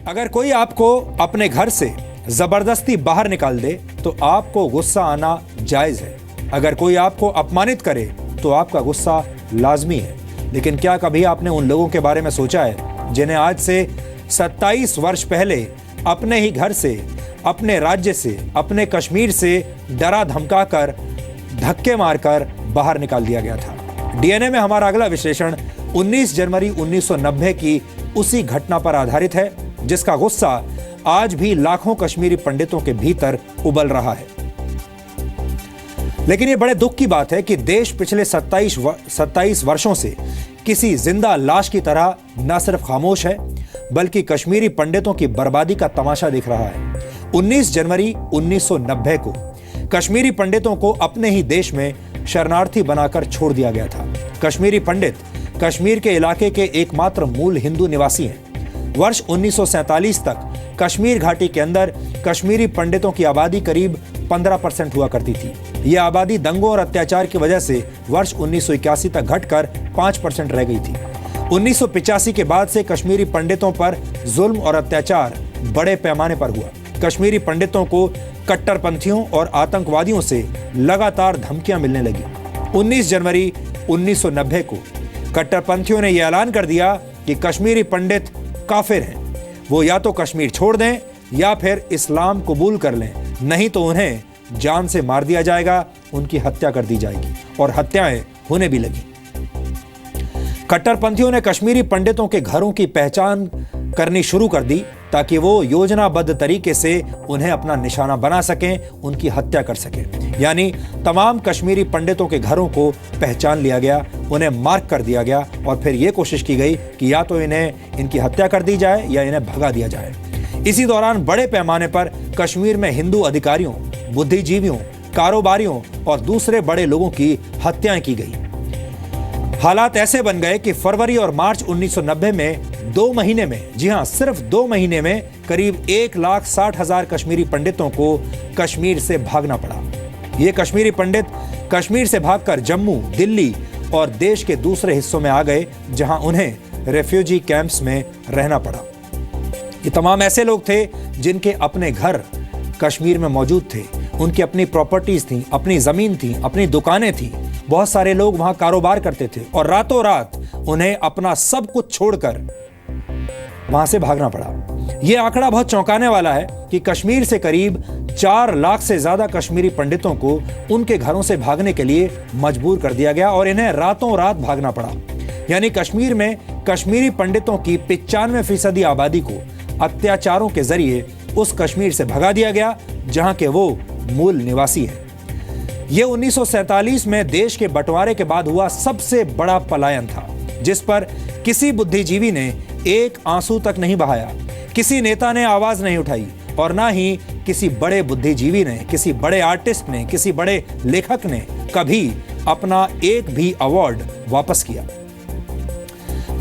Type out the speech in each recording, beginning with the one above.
अगर कोई आपको अपने घर से जबरदस्ती बाहर निकाल दे तो आपको गुस्सा आना जायज है। अगर कोई आपको अपमानित करे तो आपका गुस्सा लाजमी है। लेकिन क्या कभी आपने उन लोगों के बारे में सोचा है जिन्हें आज से 27 वर्ष पहले अपने ही घर से, अपने राज्य से, अपने कश्मीर से डरा धमका कर, धक्के मारकर बाहर निकाल दिया गया था। डीएनए में हमारा अगला विश्लेषण 19 जनवरी 1990 की उसी घटना पर आधारित है जिसका गुस्सा आज भी लाखों कश्मीरी पंडितों के भीतर उबल रहा है। लेकिन यह बड़े दुख की बात है कि देश पिछले 27 वर्षों से किसी जिंदा लाश की तरह न सिर्फ खामोश है बल्कि कश्मीरी पंडितों की बर्बादी का तमाशा दिख रहा है। 19 जनवरी 1990 को कश्मीरी पंडितों को अपने ही देश में शरणार्थी बनाकर छोड़ दिया गया था। कश्मीरी पंडित कश्मीर के इलाके के एकमात्र मूल हिंदू निवासी हैं। वर्ष 1947 तक कश्मीर घाटी के अंदर कश्मीरी पंडितों की आबादी करीब 15% हुआ करती थी। यह आबादी दंगों और अत्याचार की वजह से वर्ष 1981 तक घटकर 5% रह गई थी। 1985 के बाद से कश्मीरी पंडितों पर जुल्म और अत्याचार बड़े पैमाने पर हुआ। कश्मीरी पंडितों को कट्टरपंथियों और आतंकवादियों से लगातार धमकियां मिलने लगी। 19 जनवरी 1990 को कट्टरपंथियों ने यह ऐलान कर दिया कि कश्मीरी पंडित काफिर हैं। वो या तो कश्मीर छोड़ दें या फिर इस्लाम कबूल कर लें, नहीं तो उन्हें जान से मार दिया जाएगा, उनकी हत्या कर दी जाएगी। और हत्याएं होने भी लगी। कट्टरपंथियों ने कश्मीरी पंडितों के घरों की पहचान करनी शुरू कर दी ताकि वो योजनाबद्ध तरीके से उन्हें अपना निशाना बना सकें, उनकी हत्या कर सकें। यानी तमाम कश्मीरी पंडितों के घरों को पहचान लिया गया, उन्हें मार्क कर दिया गया और फिर ये कोशिश की गई कि या तो इन्हें इनकी हत्या कर दी जाए या इन्हें भगा दिया जाए। इसी दौरान बड़े पैमाने पर कश्मीर में हिंदू अधिकारियों, बुद्धिजीवियों, कारोबारियों और दूसरे बड़े लोगों की हत्याएं की गई। हालात ऐसे बन गए कि फरवरी और मार्च 1990 में 2 महीने में, जी हां, सिर्फ 2 महीने में करीब 1,60,000 कश्मीरी पंडितों को कश्मीर से भागना पड़ा। ये कश्मीरी पंडित कश्मीर से भागकर जम्मू, दिल्ली और देश के दूसरे हिस्सों में आ गए जहां उन्हें रेफ्यूजी कैंप्स में रहना पड़ा। ये तमाम ऐसे लोग थे जिनके अपने घर कश्मीर में मौजूद थे, उनकी अपनी प्रॉपर्टीज थी, अपनी जमीन थी, अपनी दुकानें थी। बहुत सारे लोग वहां कारोबार करते थे और रातों रात उन्हें अपना सब कुछ छोड़कर वहां से भागना पड़ा। यह आंकड़ा बहुत चौंकाने वाला है कि कश्मीर से करीब 4 लाख से ज्यादा कश्मीरी पंडितों को उनके घरों से भागने के लिए मजबूर कर दिया गया और इन्हें रातों रात भागना पड़ा। यानी कश्मीर में कश्मीरी पंडितों की 95% आबादी को अत्याचारों के जरिए उस कश्मीर से भगा दिया गया जहां के वो मूल निवासी है। यह 1947 में देश के बंटवारे के बाद हुआ सबसे बड़ा पलायन था जिस पर किसी बुद्धिजीवी ने एक आंसू तक नहीं बहाया, किसी नेता ने आवाज नहीं उठाई और ना ही किसी बड़े बुद्धिजीवी ने, किसी बड़े आर्टिस्ट ने, किसी बड़े लेखक ने कभी अपना एक भी अवार्ड वापस किया।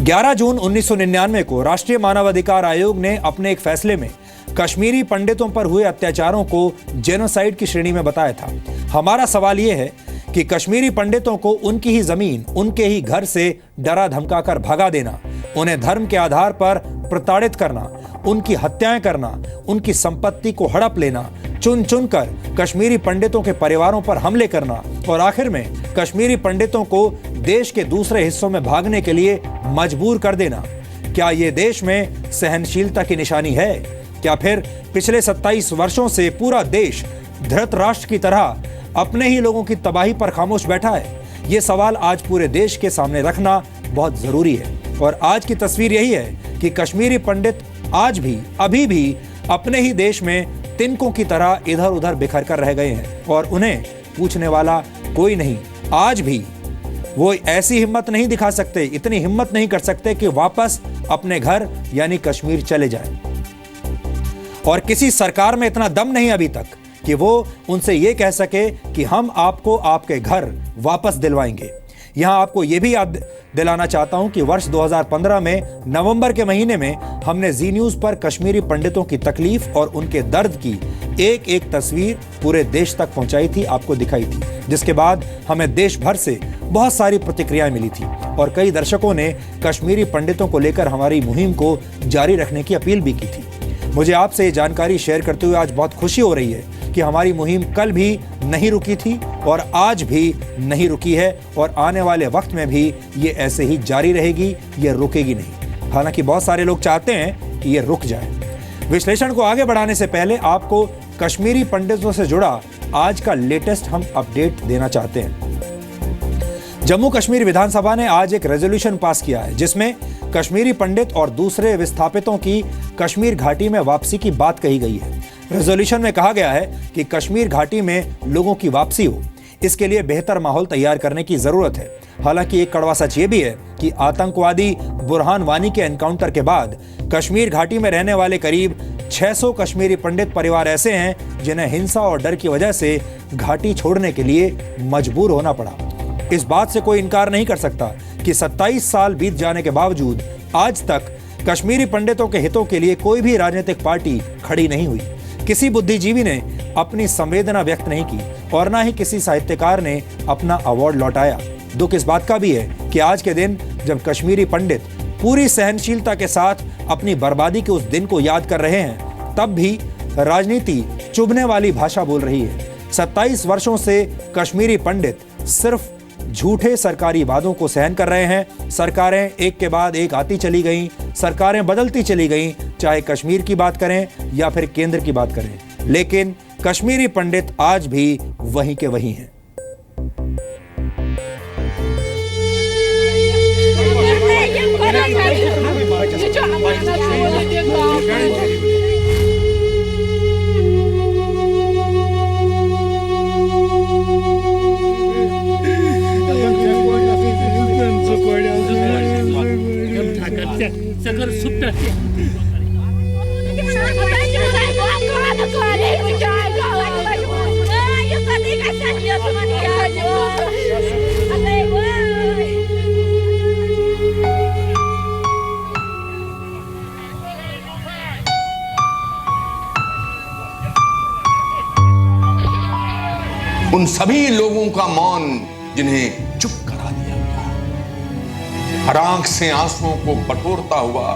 11 जून 1999 को राष्ट्रीय मानवाधिकार आयोग ने अपने एक फैसले में कश्मीरी पंडितों पर हुए अत्याचारों को जेनोसाइड की श्रेणी में बताया था। हमारा सवाल यह है कि कश्मीरी पंडितों को उनकी ही जमीन, उनके ही घर से डरा धमकाकर भगा देना, उन्हें धर्म के आधार पर प्रताड़ित करना, उनकी हत्याएं करना, उनकी संपत्ति को हड़प लेना, चुन चुनकर कश्मीरी पंडितों के परिवारों पर हमले करना और आखिर में कश्मीरी पंडितों को देश के दूसरे हिस्सों में भागने के लिए मजबूर कर देना, क्या यह देश में सहनशीलता की निशानी है? क्या फिर पिछले 27 वर्षों से पूरा देश धृतराष्ट्र की तरह अपने ही लोगों की तबाही पर खामोश बैठा है? ये सवाल आज पूरे देश के सामने रखना बहुत जरूरी है। और आज की तस्वीर यही है कि कश्मीरी पंडित आज भी, अभी भी अपने ही देश में तिनकों की तरह इधर उधर बिखर कर रह गए हैं और उन्हें पूछने वाला कोई नहीं। आज भी वो ऐसी हिम्मत नहीं दिखा सकते, इतनी हिम्मत नहीं कर सकते कि वापस अपने घर यानी कश्मीर चले जाएं। और किसी सरकार में इतना दम नहीं अभी तक कि वो उनसे ये कह सके कि हम आपको आपके घर वापस दिलवाएंगे। यहां आपको यह भी याद दिलाना चाहता हूं कि वर्ष 2015 में नवंबर के महीने में हमने जी न्यूज पर कश्मीरी पंडितों की तकलीफ और उनके दर्द की एक एक तस्वीर पूरे देश तक पहुंचाई थी, आपको दिखाई थी, जिसके बाद हमें देश भर से बहुत सारी प्रतिक्रियाएं मिली थी और कई दर्शकों ने कश्मीरी पंडितों को लेकर हमारी मुहिम को जारी रखने की अपील भी की थी। मुझे आपसे ये जानकारी शेयर करते हुए आज बहुत खुशी हो रही है कि हमारी मुहिम कल भी नहीं रुकी थी और आज भी नहीं रुकी है और आने वाले वक्त में भी ये ऐसे ही जारी रहेगी, ये रुकेगी नहीं। हालांकि बहुत सारे लोग चाहते हैं कि ये रुक जाए। विश्लेषण को आगे बढ़ाने से पहले आपको कश्मीरी पंडितों से जुड़ा आज का लेटेस्ट हम अपडेट देना चाहते हैं। जम्मू कश्मीर विधानसभा ने आज एक रेजोल्यूशन पास किया है जिसमें कश्मीरी पंडित और दूसरे विस्थापितों की कश्मीर घाटी में वापसी की बात कही गई है। रेजोल्यूशन में कहा गया है कि कश्मीर घाटी में लोगों की वापसी हो, इसके लिए बेहतर माहौल तैयार करने की जरूरत है। हालांकि एक कड़वा सच ये भी है कि आतंकवादी बुरहान वानी के एनकाउंटर के बाद कश्मीर घाटी में रहने वाले करीब 600 कश्मीरी पंडित परिवार ऐसे हैं जिन्हें हिंसा और डर की वजह से घाटी छोड़ने के लिए मजबूर होना पड़ा। इस बात से कोई इनकार नहीं कर सकता कि 27 साल बीत जाने के बावजूद आज तक कश्मीरी पंडितों के हितों के लिए कोई भी राजनीतिक पार्टी खड़ी नहीं हुई। किसी बुद्धिजीवी ने अपनी संवेदना व्यक्त नहीं की और ना ही किसी साहित्यकार ने अपना अवार्ड लौटाया। दुख इस बात का भी है कि आज के दिन जब कश्मीरी पंडित पूरी सहनशीलता के साथ अपनी बर्बादी के उस दिन को याद कर रहे हैं, तब भी राजनीति चुभने वाली भाषा बोल रही है। 27 वर्षों से कश्मीरी पंडित सिर्फ झूठे सरकारी वादों को सहन कर रहे हैं। सरकारें एक के बाद एक आती चली गईं, सरकारें बदलती चली गईं, चाहे कश्मीर की बात करें या फिर केंद्र की बात करें, लेकिन कश्मीरी पंडित आज भी वहीं के वहीं हैं। उन सभी लोगों का मौन जिन्हें चुप करा दिया गया, हर आंख से आंसुओं को बटोरता हुआ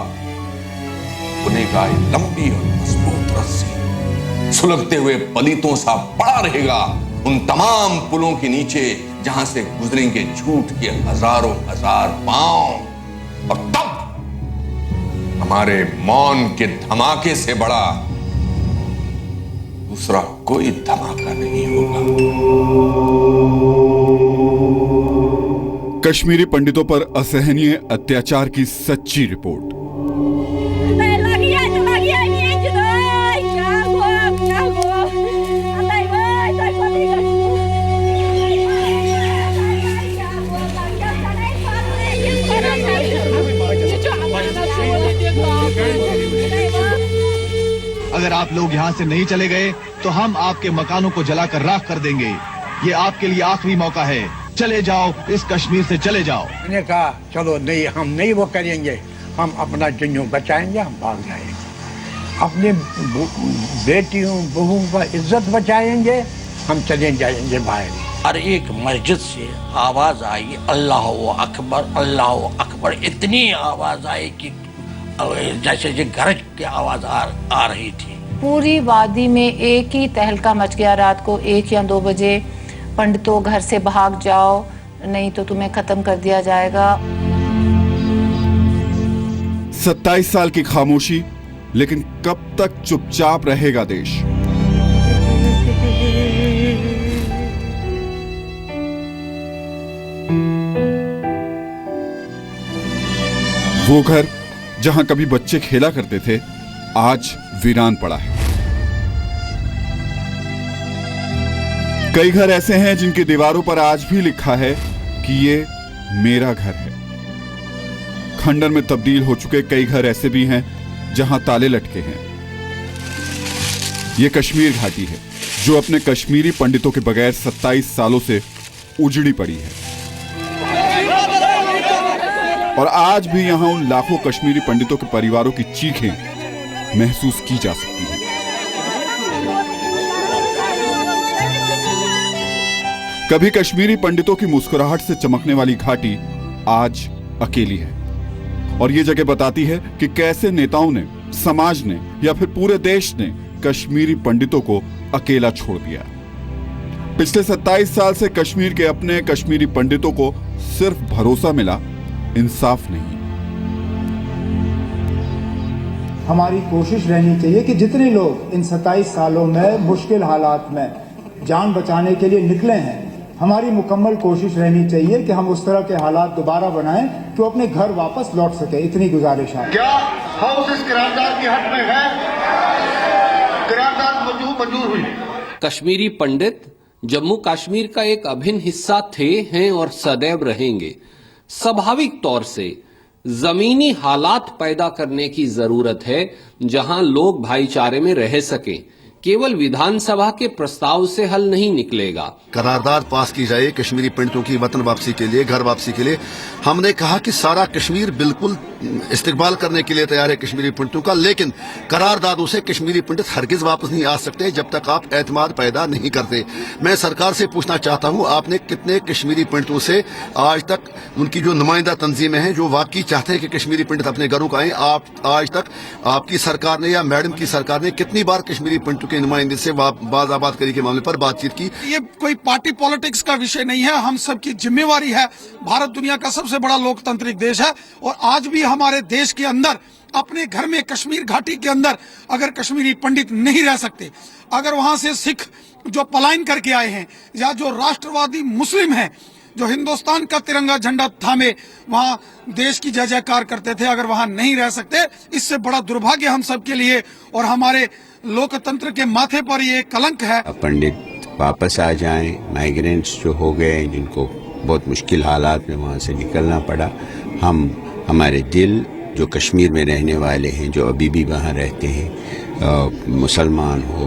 उन्हें का लंबी और मजबूत रस्सी सुलगते हुए पलीतों सा पड़ा रहेगा उन तमाम पुलों के नीचे जहां से गुजरेंगे झूठ के हजारों हजार पांव। और तब हमारे मौन के धमाके से बड़ा दूसरा कोई धमाका नहीं होगा। कश्मीरी पंडितों पर असहनीय अत्याचार की सच्ची रिपोर्ट। अगर आप लोग यहाँ से नहीं चले गए तो हम आपके मकानों को जलाकर राख कर देंगे। ये आपके लिए आखिरी मौका है, चले जाओ, इस कश्मीर से चले जाओ। मैंने कहा चलो नहीं, हम नहीं वो करेंगे, हम अपना जन्नू बचाएंगे, हम भाग जाएंगे, अपने बेटियों बहुओं का इज्जत बचाएंगे, हम चले जाएंगे बाहर। और एक मस्जिद से आवाज आई अल्लाह अकबर अल्लाह अकबर, इतनी आवाज आई कि जैसे ये गरज की आवाज आ रही थी। पूरी वादी में एक ही तहलका मच गया। रात को 1 या 2 बजे, पंडितों घर से भाग जाओ नहीं तो तुम्हें खत्म कर दिया जाएगा। 27 साल की खामोशी, लेकिन कब तक चुपचाप रहेगा देश? वो घर जहां कभी बच्चे खेला करते थे आज वीरान पड़ा है। कई घर ऐसे हैं जिनकी दीवारों पर आज भी लिखा है कि ये मेरा घर है। खंडर में तब्दील हो चुके कई घर ऐसे भी हैं जहां ताले लटके हैं। ये कश्मीर घाटी है जो अपने कश्मीरी पंडितों के बगैर 27 सालों से उजड़ी पड़ी है। और आज भी यहां उन लाखों कश्मीरी पंडितों के परिवारों की चीखें महसूस की जा सकती हैं। कभी कश्मीरी पंडितों की मुस्कुराहट से चमकने वाली घाटी आज अकेली है। और यह जगह बताती है कि कैसे नेताओं ने समाज ने या फिर पूरे देश ने कश्मीरी पंडितों को अकेला छोड़ दिया। पिछले 27 साल से कश्मीर के अपने कश्मीरी पंडितों को सिर्फ भरोसा मिला, इंसाफ नहीं। हमारी कोशिश रहनी चाहिए कि जितने लोग इन 27 सालों में मुश्किल हालात में जान बचाने के लिए निकले हैं, हमारी मुकम्मल कोशिश रहनी चाहिए कि हम उस तरह के हालात दोबारा बनाएं कि वो अपने घर वापस लौट सके। इतनी गुजारिश है। क्या हाउस इस करारदाद की हद में है? करारदाद मंजूर हुई। कश्मीरी पंडित जम्मू कश्मीर का एक अभिन्न हिस्सा थे, हैं और सदैव रहेंगे। स्वाभाविक तौर से जमीनी हालात पैदा करने की जरूरत है जहां लोग भाईचारे में रह सकें। केवल विधानसभा के प्रस्ताव से हल नहीं निकलेगा। करारदाद पास की जाए कश्मीरी पंडितों की वतन वापसी के लिए, घर वापसी के लिए। हमने कहा कि सारा कश्मीर बिल्कुल इस्तेकबाल करने के लिए तैयार है कश्मीरी पंडितों का, लेकिन करारदादों से कश्मीरी पंडित हरगिज वापस नहीं आ सकते जब तक आप एतमाद पैदा नहीं करते। मैं सरकार से पूछना चाहता हूं, आपने कितने कश्मीरी पंडितों से आज तक, उनकी जो नुमाइंदा तंजीमें हैं जो वाकई चाहते हैं कि कश्मीरी पंडित अपने घरों को आए, आप आज तक आपकी सरकार ने या मैडम की सरकार ने कितनी बार कश्मीरी पंडितों के नुमाइंदे से बाज़ाबादकारी के मामले पर बातचीत की? ये कोई पार्टी पॉलिटिक्स का विषय नहीं है, हम सबकी जिम्मेवारी है। भारत दुनिया का सबसे बड़ा लोकतांत्रिक देश है और आज भी हमारे देश के अंदर, अपने घर में कश्मीर घाटी के अंदर अगर कश्मीरी पंडित नहीं रह सकते, अगर वहां से सिख जो पलायन करके आए हैं या जो राष्ट्रवादी मुस्लिम हैं जो हिंदुस्तान का तिरंगा झंडा थामे वहां देश की जय जयकार करते थे, अगर वहां नहीं रह सकते, इससे बड़ा दुर्भाग्य हम सबके लिए और हमारे लोकतंत्र के माथे पर ये कलंक है। पंडित वापस आ जाएं, माइग्रेंट्स जो हो गए जिनको बहुत मुश्किल हालात में वहाँ से निकलना पड़ा, हमारे दिल जो कश्मीर में रहने वाले हैं, जो अभी भी वहाँ रहते हैं, मुसलमान हो,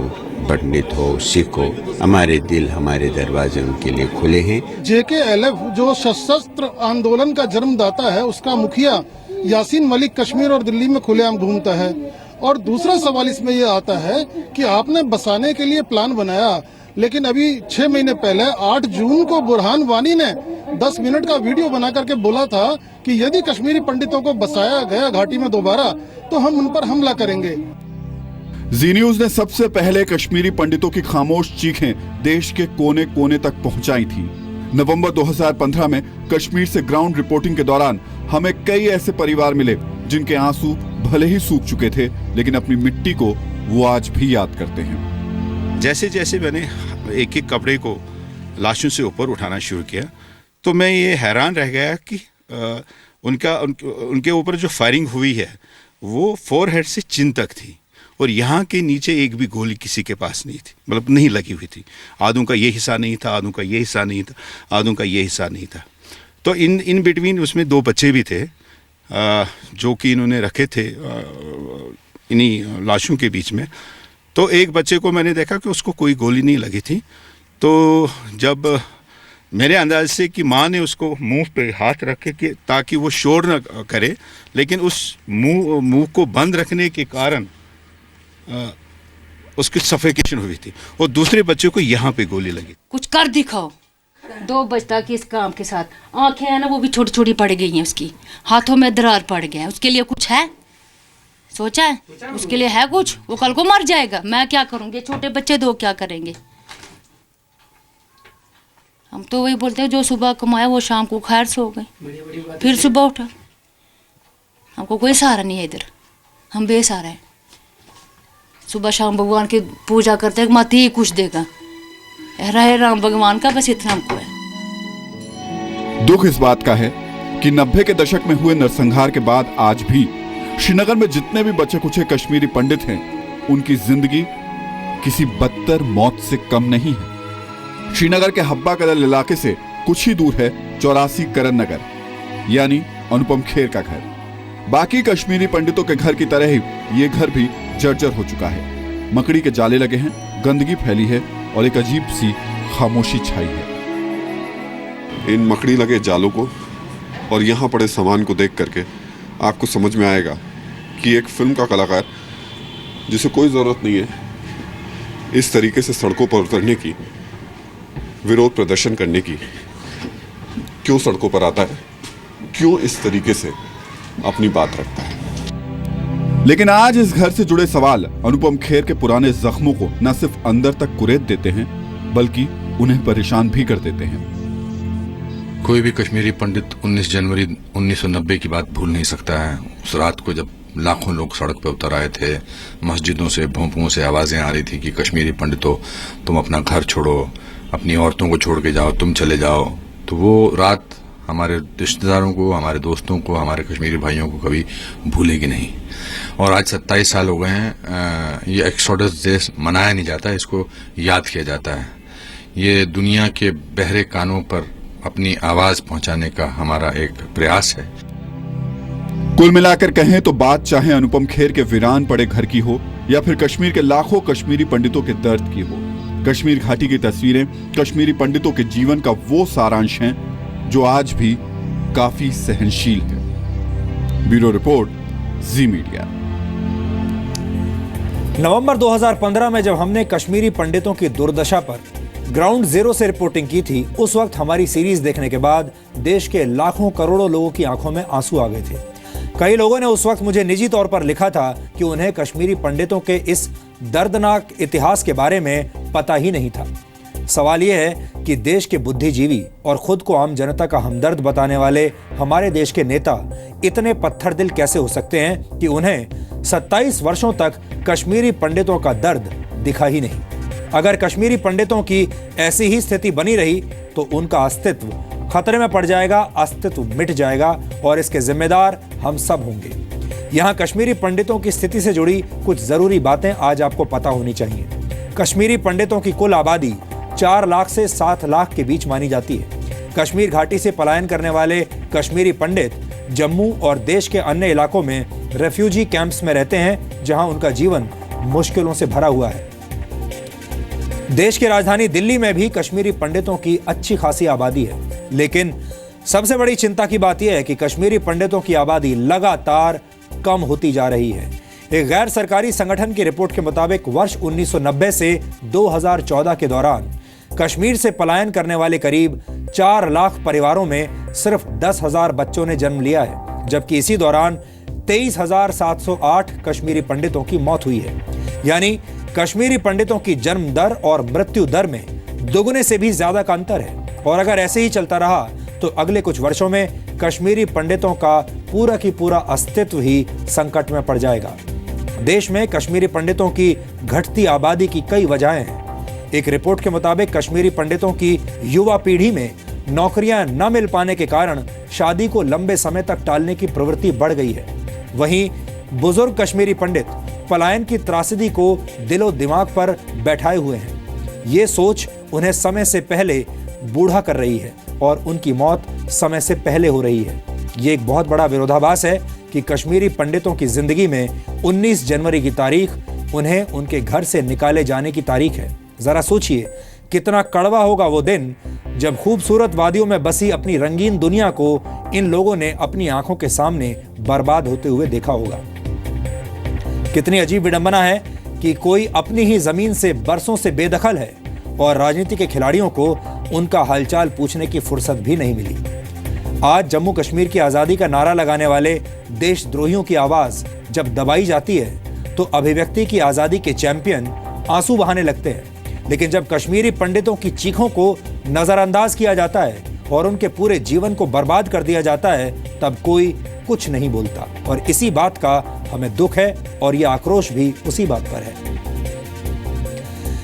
पंडित हो, सिख हो, हमारे दिल, हमारे दरवाजे उनके लिए खुले हैं। JKLF जो सशस्त्र आंदोलन का जन्मदाता है, उसका मुखिया यासीन मलिक कश्मीर और दिल्ली में खुलेआम घूमता है। और दूसरा सवाल इसमें यह आता है कि आपने बसाने के लिए प्लान बनाया, लेकिन अभी 6 महीने पहले 8 जून को बुरहान वानी ने 10 मिनट का वीडियो बना करके बोला था कि यदि कश्मीरी पंडितों को बसाया गया घाटी में दोबारा तो हम उन पर हमला करेंगे। जी न्यूज ने सबसे पहले कश्मीरी पंडितों की खामोश चीखें देश के कोने कोने तक पहुंचाई थी। नवंबर 2015 में कश्मीर से ग्राउंड रिपोर्टिंग के दौरान हमें कई ऐसे परिवार मिले जिनके आंसू भले ही सूख चुके थे, लेकिन अपनी मिट्टी को वो आज भी याद करते हैं। जैसे जैसे मैंने एक एक कपड़े को लाशों से ऊपर उठाना शुरू किया तो मैं ये हैरान रह गया कि उनके ऊपर जो फायरिंग हुई है वो फोरहेड से चिन तक थी और यहाँ के नीचे एक भी गोली किसी के पास नहीं थी, मतलब नहीं लगी हुई थी। आधों का ये हिस्सा नहीं था, आधों का ये हिस्सा नहीं था, आधों का ये हिस्सा नहीं था। तो इन बिटवीन उसमें 2 बच्चे भी थे जो कि इन्होंने रखे थे इन्हीं लाशों के बीच में। तो एक बच्चे को मैंने देखा कि उसको कोई गोली नहीं लगी थी। तो जब मेरे अंदाज से कि माँ ने उसको मुंह पे हाथ रखे कि ताकि वो शोर न करे, लेकिन उस मुंह को बंद रखने के कारण उसकी सफोकेशन हुई थी और दूसरे बच्चे को यहाँ पे गोली लगी। कुछ कर दिखाओ। 2 बजता की इस काम के साथ आंखें हैं ना वो भी छोटी छोटी पड़ गई हैं, उसकी हाथों में दरार पड़ गया है। उसके लिए कुछ है? सोचा है? उसके लिए है कुछ? वो कल को मर जाएगा। मैं क्या करूंगी? छोटे बच्चे 2 क्या करेंगे? हम तो वही बोलते हैं जो सुबह कमाया वो शाम को खैर सो गए, फिर सुबह उठा। हमको कोई सहारा नहीं है इधर, हम बेसहारा है। सुबह शाम भगवान की पूजा करते हैं, मत ही कुछ देगा। रहे राम भगवान का, बस इतना हमको है। दुख इस बात का है कि 90 के दशक में हुए नरसंहार के बाद आज भी श्रीनगर में जितने भी बचे कुचे कश्मीरी पंडित हैं, उनकी जिंदगी किसी बदतर मौत से कम नहीं है। श्रीनगर के हब्बा कदल इलाके से कुछ ही दूर है 84 करण नगर, यानी अनुपम खेर का घर। बाकी कश्मीरी पंडितों के घर की तरह ही ये घर भी जर्जर हो चुका है। मकड़ी के जाले लगे हैं, गंदगी फैली है और एक अजीब सी खामोशी छाई है। इन मकड़ी लगे जालों को और यहाँ पड़े सामान को देख करके आपको समझ में आएगा कि एक फिल्म का कलाकार जिसे कोई ज़रूरत नहीं है इस तरीके से सड़कों पर उतरने की, विरोध प्रदर्शन करने की, क्यों सड़कों पर आता है, क्यों इस तरीके से अपनी बात रखता है। लेकिन आज इस घर से जुड़े सवाल अनुपम खेर के पुराने जख्मों को न सिर्फ अंदर तक कुरेद देते हैं बल्कि उन्हें परेशान भी कर देते हैं। कोई भी कश्मीरी पंडित 19 जनवरी 1990 की बात भूल नहीं सकता है। उस रात को जब लाखों लोग सड़क पर उतर आए थे, मस्जिदों से भोंपुओं से आवाजें आ रही थी कि कश्मीरी पंडितों तुम अपना घर छोड़ो, अपनी औरतों को छोड़ के जाओ, तुम चले जाओ। तो वो रात हमारे रिश्तेदारों को, हमारे दोस्तों को, हमारे कश्मीरी भाइयों को कभी भूलेगी नहीं। और आज 27 साल हो गए हैं, ये एक्सोडस डे मनाया नहीं जाता, इसको याद किया जाता है। ये दुनिया के बहरे कानों पर अपनी आवाज पहुंचाने का हमारा एक प्रयास है। कुल मिलाकर कहें तो बात चाहे अनुपम खेर के वीरान पड़े घर की हो या फिर कश्मीर के लाखों कश्मीरी पंडितों के दर्द की हो, कश्मीर घाटी की तस्वीरें कश्मीरी पंडितों के जीवन का वो सारांश हैं जो आज भी काफी सहनशील है। ब्यूरो रिपोर्ट, जी मीडिया। नवंबर 2015 में जब हमने कश्मीरी पंडितों की दुर्दशा पर ग्राउंड जीरो से रिपोर्टिंग की थी, उस वक्त हमारी सीरीज देखने के बाद देश के लाखों करोड़ों लोगों की आंखों में आंसू आ गए थे। कई लोगों ने उस वक्त मुझे निजी तौर पर लिखा था कि उन्हें कश्मीरी पंडितों के इस दर्दनाक इतिहास के बारे में पता ही नहीं था। सवाल यह है कि देश के बुद्धिजीवी और खुद को आम जनता का हमदर्द बताने वाले हमारे देश के नेता इतने पत्थर दिल कैसे हो सकते हैं कि उन्हें 27 वर्षों तक कश्मीरी पंडितों का दर्द दिखा ही नहीं। अगर कश्मीरी पंडितों की ऐसी ही स्थिति बनी रही तो उनका अस्तित्व खतरे में पड़ जाएगा, अस्तित्व मिट जाएगा और इसके जिम्मेदार हम सब होंगे। यहाँ कश्मीरी पंडितों की स्थिति से जुड़ी कुछ जरूरी बातें आज आपको पता होनी चाहिए। कश्मीरी पंडितों की कुल आबादी 4 लाख से 7 लाख के बीच मानी जाती है। कश्मीर घाटी से पलायन करने वाले कश्मीरी पंडित जम्मू और देश के अन्य इलाकों में रेफ्यूजी कैंप्स में रहते हैं, जहां उनका जीवन मुश्किलों से भरा हुआ है। देश की राजधानी दिल्ली में भी कश्मीरी पंडितों की अच्छी खासी आबादी है, लेकिन सबसे बड़ी चिंता की बात यह है कि कश्मीरी पंडितों की आबादी लगातार कम होती जा रही है। एक गैर सरकारी संगठन की रिपोर्ट के मुताबिक वर्ष 1990 से 2014 के दौरान कश्मीर से पलायन करने वाले करीब 4 लाख परिवारों में सिर्फ 10,000 बच्चों ने जन्म लिया है, जबकि इसी दौरान 23,708 कश्मीरी पंडितों की मौत हुई है। यानी कश्मीरी पंडितों की जन्म दर और मृत्यु दर में दोगुने से भी ज्यादा का अंतर है। और अगर ऐसे ही चलता रहा तो अगले कुछ वर्षों में कश्मीरी पंडितों का पूरा की पूरा अस्तित्व ही संकट में पड़ जाएगा। देश में कश्मीरी पंडितों की घटती आबादी की कई वजहें हैं। एक रिपोर्ट के मुताबिक कश्मीरी पंडितों की युवा पीढ़ी में नौकरियां न मिल पाने के कारण शादी को लंबे समय तक टालने की प्रवृत्ति बढ़ गई है। वहीं बुजुर्ग कश्मीरी पंडित पलायन की त्रासदी को दिलो दिमाग पर बैठाए हुए हैं। ये सोच उन्हें समय से पहले बूढ़ा कर रही है और उनकी मौत समय से पहले हो रही है। ये एक बहुत बड़ा विरोधाभास है कि कश्मीरी पंडितों की जिंदगी में 19 जनवरी की तारीख उन्हें उनके घर से निकाले जाने की तारीख है। जरा सोचिए कितना कड़वा होगा वो दिन जब खूबसूरत वादियों में बसी अपनी रंगीन दुनिया को इन लोगों ने अपनी आंखों के सामने बर्बाद होते हुए देखा होगा। कितनी अजीब विडंबना है कि कोई अपनी ही जमीन से बरसों से बेदखल है और राजनीति के खिलाड़ियों को उनका हालचाल पूछने की फुर्सत भी नहीं मिली। आज जम्मू कश्मीर की आजादी का नारा लगाने वाले देशद्रोहियों की आवाज जब दबाई जाती है तो अभिव्यक्ति की आजादी के चैंपियन आंसू बहाने लगते हैं, लेकिन जब कश्मीरी पंडितों की चीखों को नजरअंदाज किया जाता है और उनके पूरे जीवन को बर्बाद कर दिया जाता है तब कोई कुछ नहीं बोलता। और इसी बात का हमें दुख है और यह आक्रोश भी उसी बात पर है।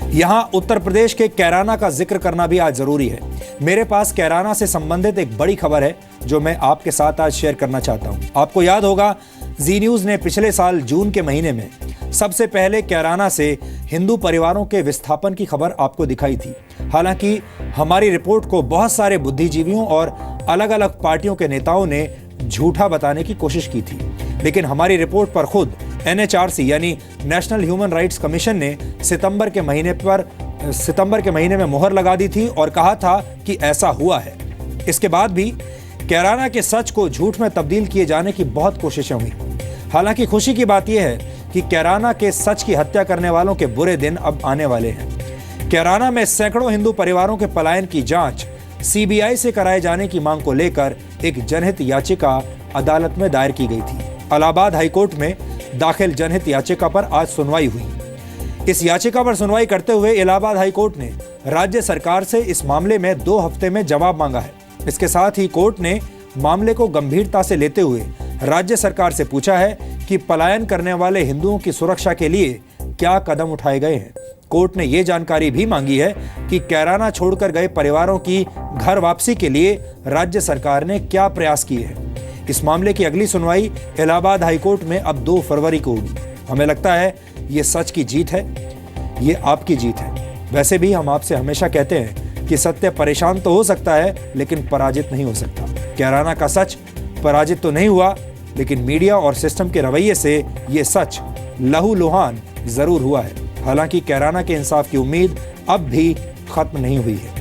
यहां उत्तर प्रदेश के कैराना का जिक्र करना भी आज जरूरी है। मेरे पास कैराना से संबंधित एक बड़ी खबर है जो मैं आपके साथ आज शेयर करना चाहता हूं। आपको याद होगा जी न्यूज ने पिछले साल जून के महीने में सबसे पहले कैराना से हिंदू परिवारों के विस्थापन की खबर आपको दिखाई थी। हालांकि हमारी रिपोर्ट को बहुत सारे बुद्धिजीवियों और अलग अलग पार्टियों के नेताओं ने झूठा बताने की कोशिश की थी, लेकिन हमारी रिपोर्ट पर खुद NHRC यानी नेशनल ह्यूमन राइट्स कमीशन ने सितंबर के महीने में मुहर लगा दी थी और कहा था कि ऐसा हुआ है। इसके बाद भी कैराना के सच को झूठ में तब्दील किए जाने की बहुत कोशिशें हुई। हालांकि खुशी की बात यह है कि कैराना के सच की हत्या करने वालों के बुरे दिन अब आने वाले हैं। कैराना में सैकड़ों हिंदू परिवारों के पलायन की जांच CBI से कराए जाने की मांग को लेकर एक जनहित याचिका अदालत में दायर की गई थी। इलाहाबाद हाईकोर्ट में दाखिल जनहित याचिका पर आज सुनवाई हुई। इस याचिका पर सुनवाई करते हुए इलाहाबाद हाई कोर्ट ने राज्य सरकार से इस मामले में 2 हफ्ते में जवाब मांगा है। इसके साथ ही कोर्ट ने मामले को गंभीरता से लेते हुए राज्य सरकार से पूछा है कि पलायन करने वाले हिंदुओं की सुरक्षा के लिए क्या कदम उठाए गए हैं। कोर्ट ने यह जानकारी भी मांगी है कि कैराना छोड़कर गए परिवारों की घर वापसी के लिए राज्य सरकार ने क्या प्रयास किए हैं। इस मामले की अगली सुनवाई इलाहाबाद हाईकोर्ट में अब 2 फरवरी को होगी। हमें लगता है ये सच की जीत है, ये आपकी जीत है। वैसे भी हम आपसे हमेशा कहते हैं कि सत्य परेशान तो हो सकता है लेकिन पराजित नहीं हो सकता। कैराना का सच पराजित तो नहीं हुआ, लेकिन मीडिया और सिस्टम के रवैये से ये सच लहूलुहान जरूर हुआ है। हालांकि कैराना के इंसाफ की उम्मीद अब भी खत्म नहीं हुई है।